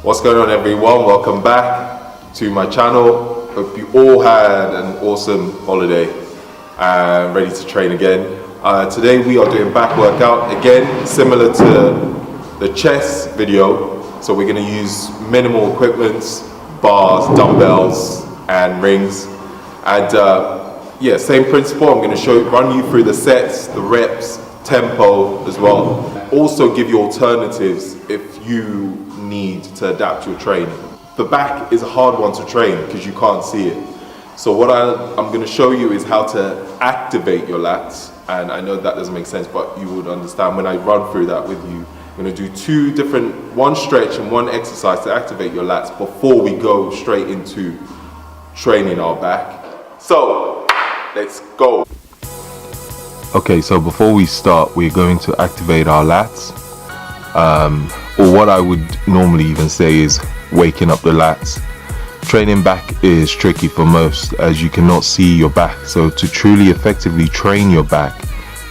What's going on, everyone? Welcome back to my channel. Hope you all had an awesome holiday and ready to train again. Today we are doing back workout again, similar to the chest video. So we're going to use minimal equipment, bars, dumbbells and rings, and yeah, same principle. I'm going to run you through the sets, the reps, tempo as well. Also give you alternatives if you need to adapt your training. The back is a hard one to train because you can't see it. So what I'm going to show you is how to activate your lats, and I know that doesn't make sense, but you would understand when I run through that with you. I'm going to do one stretch and one exercise to activate your lats before we go straight into training our back. So let's go. Okay, so before we start, we're going to activate our lats. Or what I would normally even say is waking up the lats. Training back is tricky for most as you cannot see your back. So to truly effectively train your back,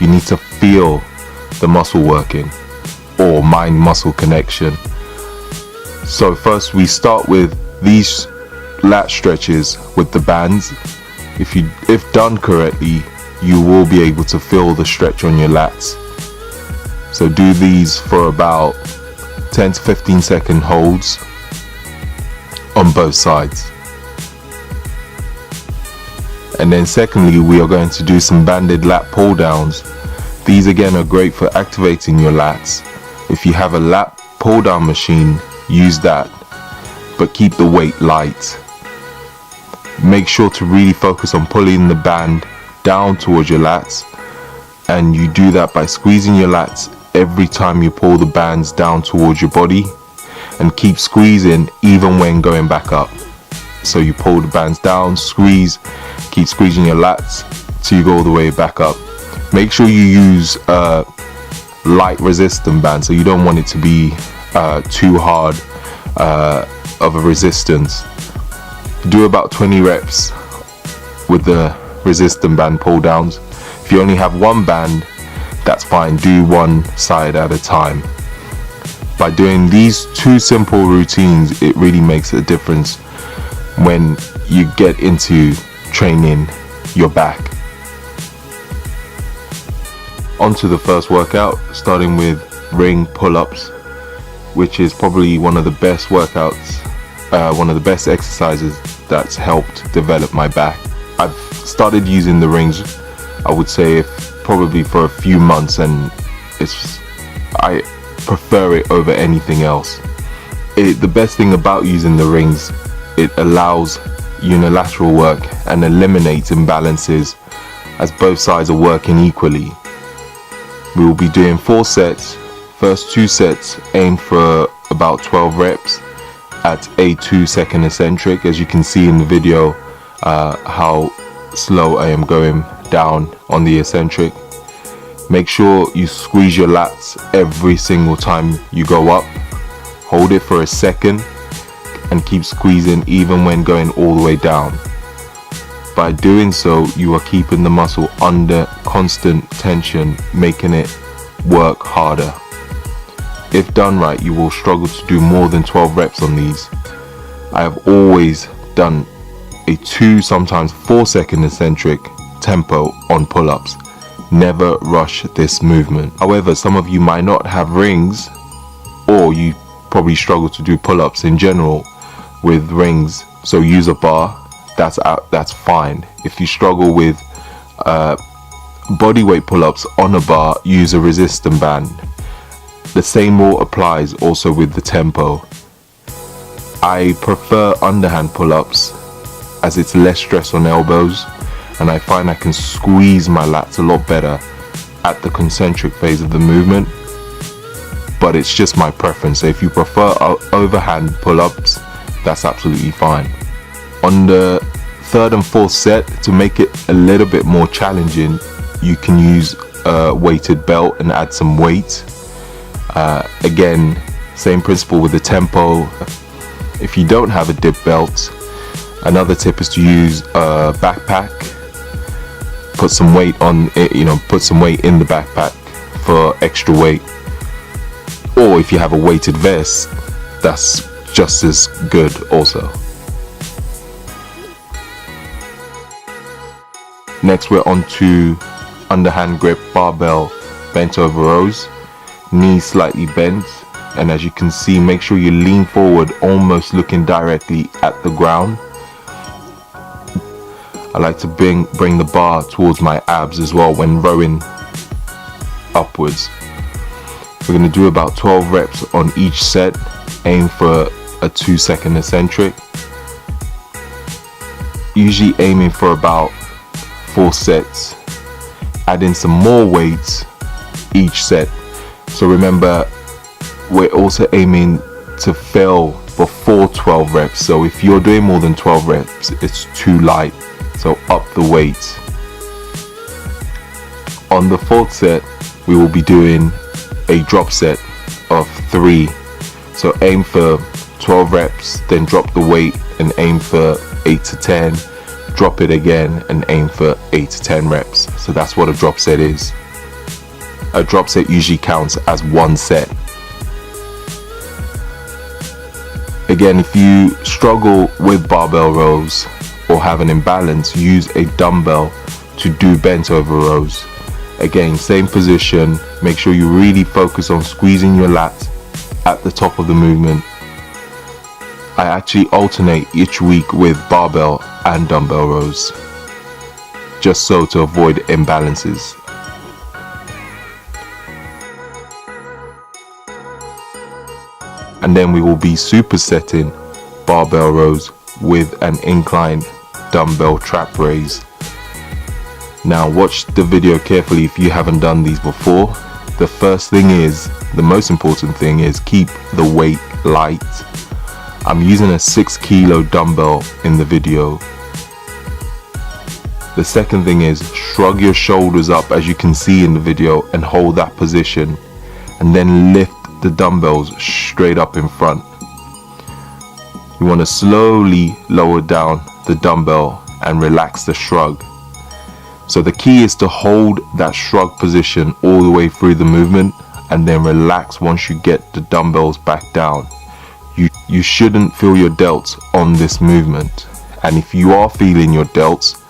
you need to feel the muscle working or mind-muscle connection. So first we start with these lat stretches with the bands. If done correctly, you will be able to feel the stretch on your lats. So do these for about 10 to 15 second holds on both sides. And then secondly, we are going to do some banded lat pull downs. These again are great for activating your lats. If you have a lat pull down machine, use that, but keep the weight light. Make sure to really focus on pulling the band down towards your lats, and you do that by squeezing your lats every time you pull the bands down towards your body, and keep squeezing even when going back up. So you pull the bands down, squeeze, keep squeezing your lats till you go all the way back up. Make sure you use light resistant band, so you don't want it to be too hard of a resistance. Do about 20 reps with the resistant band pull downs. If you only have one band, that's fine, do one side at a time. By doing these two simple routines, it really makes a difference when you get into training your back. On to the first workout, starting with ring pull-ups, which is probably one of the best workouts, one of the best exercises that's helped develop my back. I've started using the rings, I would say, probably for a few months, and I prefer it over anything else. The best thing about using the rings, it allows unilateral work and eliminates imbalances as both sides are working equally. We will be doing 4 sets. First 2 sets aim for about 12 reps at a 2-second eccentric. As you can see in the video, how slow I am going down on the eccentric. Make sure you squeeze your lats every single time you go up. Hold it for a second and keep squeezing even when going all the way down. By doing so, you are keeping the muscle under constant tension, making it work harder. If done right, you will struggle to do more than 12 reps on these. I have always done a 2, sometimes 4-second eccentric tempo on pull-ups. Never rush this movement. However, some of you might not have rings, or you probably struggle to do pull-ups in general with rings, so use a bar. That's fine. If you struggle with bodyweight pull-ups on a bar, use a resistant band. The same rule applies also with the tempo. I prefer underhand pull-ups as it's less stress on elbows, and I find I can squeeze my lats a lot better at the concentric phase of the movement, but it's just my preference. So if you prefer overhand pull-ups, that's absolutely fine. On the 3rd and 4th set, to make it a little bit more challenging, you can use a weighted belt and add some weight. Again, same principle with the tempo. If you don't have a dip belt, another tip is to use a backpack. Put some weight on it, put some weight in the backpack for extra weight. Or if you have a weighted vest, that's just as good also. Next we're on to underhand grip barbell bent over rows, knees slightly bent, and as you can see, make sure you lean forward, almost looking directly at the ground. I like to bring the bar towards my abs as well when rowing upwards. We're going to do about 12 reps on each set. Aim for a 2-second eccentric. Usually aiming for about 4 sets. Add in some more weights each set. So remember, we're also aiming to fail before 12 reps. So if you're doing more than 12 reps, it's too light. So up the weight. On the 4th set, we will be doing a drop set of 3. So aim for 12 reps, then drop the weight and aim for 8 to 10. Drop it again and aim for 8 to 10 reps. So that's what a drop set is. A drop set usually counts as 1 set. Again, if you struggle with barbell rows or have an imbalance, use a dumbbell to do bent over rows. Again, same position. Make sure you really focus on squeezing your lats at the top of the movement. I actually alternate each week with barbell and dumbbell rows, just so to avoid imbalances. And then we will be supersetting barbell rows with an inclined dumbbell trap raise. Now watch the video carefully if you haven't done these before. The first thing is, the most important thing is, keep the weight light. I'm using a 6 kilo dumbbell in the video. The second thing is, shrug your shoulders up as you can see in the video and hold that position, and then lift the dumbbells straight up in front. You want to slowly lower down the dumbbell and relax the shrug. So the key is to hold that shrug position all the way through the movement and then relax once you get the dumbbells back down. You shouldn't feel your delts on this movement, and if you are feeling your delts,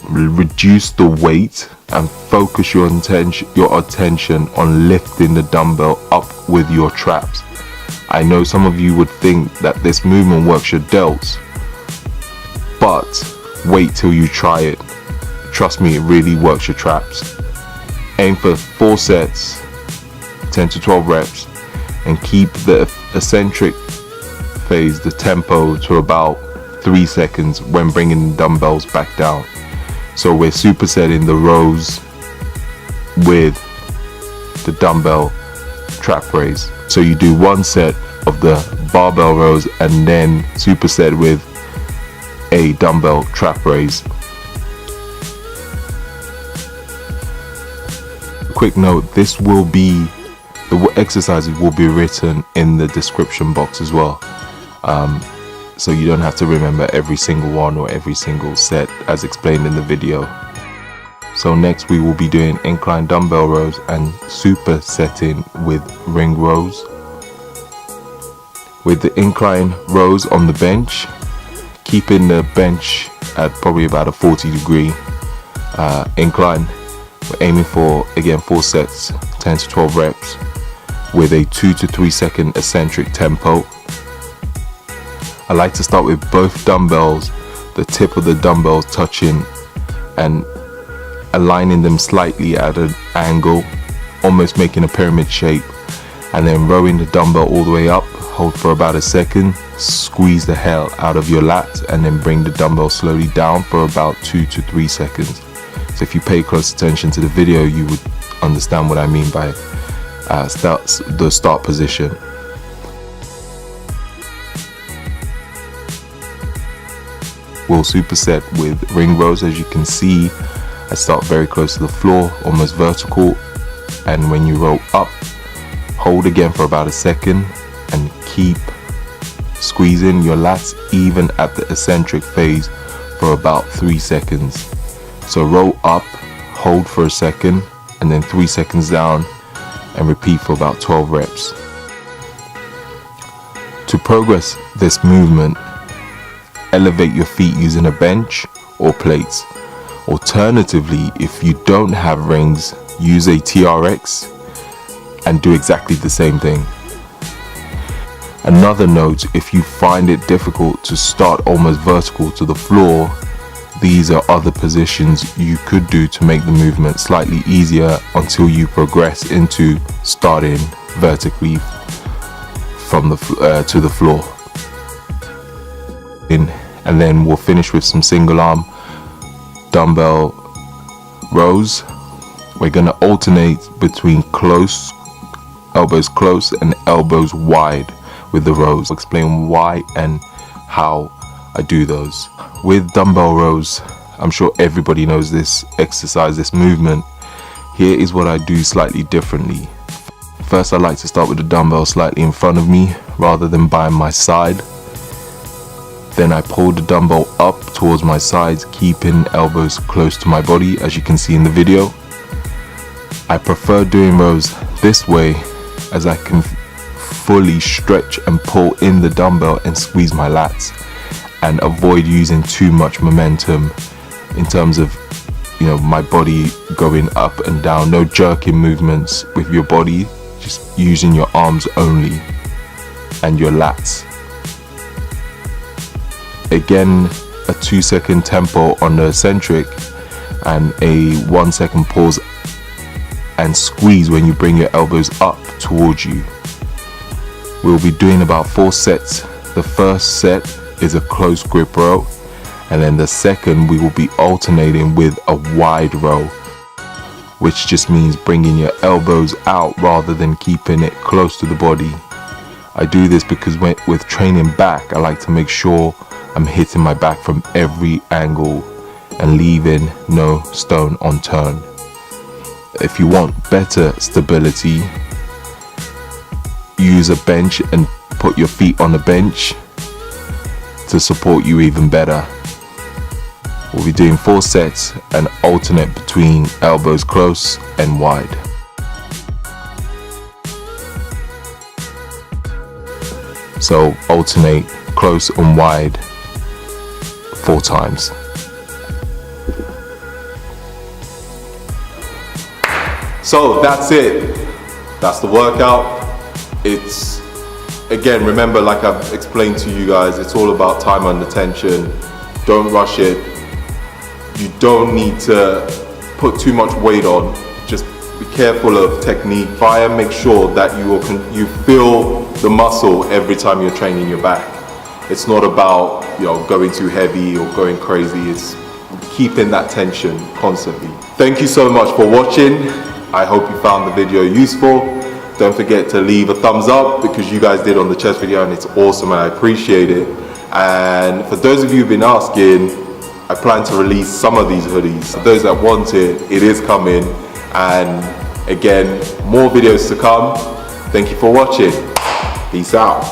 reduce the weight and focus your attention on lifting the dumbbell up with your traps. I know some of you would think that this movement works your delts, but wait till you try it. Trust me, it really works your traps. Aim for 4 sets, 10 to 12 reps, and keep the eccentric phase, the tempo, to about 3 seconds when bringing the dumbbells back down. So we're supersetting the rows with the dumbbell trap raise. So you do 1 set of the barbell rows and then superset with a dumbbell trap raise. Quick note, the exercises will be written in the description box as well, so you don't have to remember every single one or every single set as explained in the video. So next we will be doing incline dumbbell rows and supersetting with ring rows. With the incline rows on the bench, keeping the bench at probably about a 40-degree incline. We're aiming for, again, 4 sets, 10 to 12 reps with a 2 to 3 second eccentric tempo. I like to start with both dumbbells, the tip of the dumbbells touching and aligning them slightly at an angle, almost making a pyramid shape, and then rowing the dumbbell all the way up. Hold for about a second, squeeze the hell out of your lats, and then bring the dumbbell slowly down for about 2 to 3 seconds. So if you pay close attention to the video, you would understand what I mean by the start position. We'll superset with ring rows. As you can see, I start very close to the floor, almost vertical, and when you roll up, hold again for about a second and keep squeezing your lats even at the eccentric phase for about 3 seconds. So roll up, hold for a second, and then 3 seconds down, and repeat for about 12 reps. To progress this movement, elevate your feet using a bench or plates. Alternatively, if you don't have rings, use a TRX and do exactly the same thing. Another note, if you find it difficult to start almost vertical to the floor, these are other positions you could do to make the movement slightly easier until you progress into starting vertically from the to the floor. And then we'll finish with some single arm dumbbell rows. We're going to alternate between elbows close and elbows wide with the rows. I'll explain why and how I do those. With dumbbell rows, I'm sure everybody knows this exercise, this movement. Here is what I do slightly differently. First, I like to start with the dumbbell slightly in front of me rather than by my side. Then I pull the dumbbell up towards my sides, keeping elbows close to my body, as you can see in the video. I prefer doing rows this way as I can fully stretch and pull in the dumbbell and squeeze my lats, and avoid using too much momentum in terms of, you know, my body going up and down. No jerking movements with your body, just using your arms only and your lats. Again, a 2-second tempo on the eccentric and a 1-second pause and squeeze when you bring your elbows up towards you. We'll be doing about 4 sets. The first set is a close grip row, and then the second we will be alternating with a wide row, which just means bringing your elbows out rather than keeping it close to the body. I do this because with training back, I like to make sure I'm hitting my back from every angle and leaving no stone unturned. If you want better stability, use a bench and put your feet on the bench to support you even better. We'll be doing 4 sets and alternate between elbows close and wide. So alternate close and wide 4 times. So that's it. That's the workout. It's, again, remember, like I've explained to you guys, it's all about time under tension. Don't rush it. You don't need to put too much weight on. Just be careful of technique. Try and make sure that you feel the muscle every time you're training your back. It's not about, you know, going too heavy or going crazy. It's keeping that tension constantly. Thank you so much for watching. I hope you found the video useful. Don't forget to leave a thumbs up because you guys did on the chest video and it's awesome and I appreciate it. And for those of you who've been asking, I plan to release some of these hoodies. For those that want it, it is coming. And again, more videos to come. Thank you for watching. Peace out.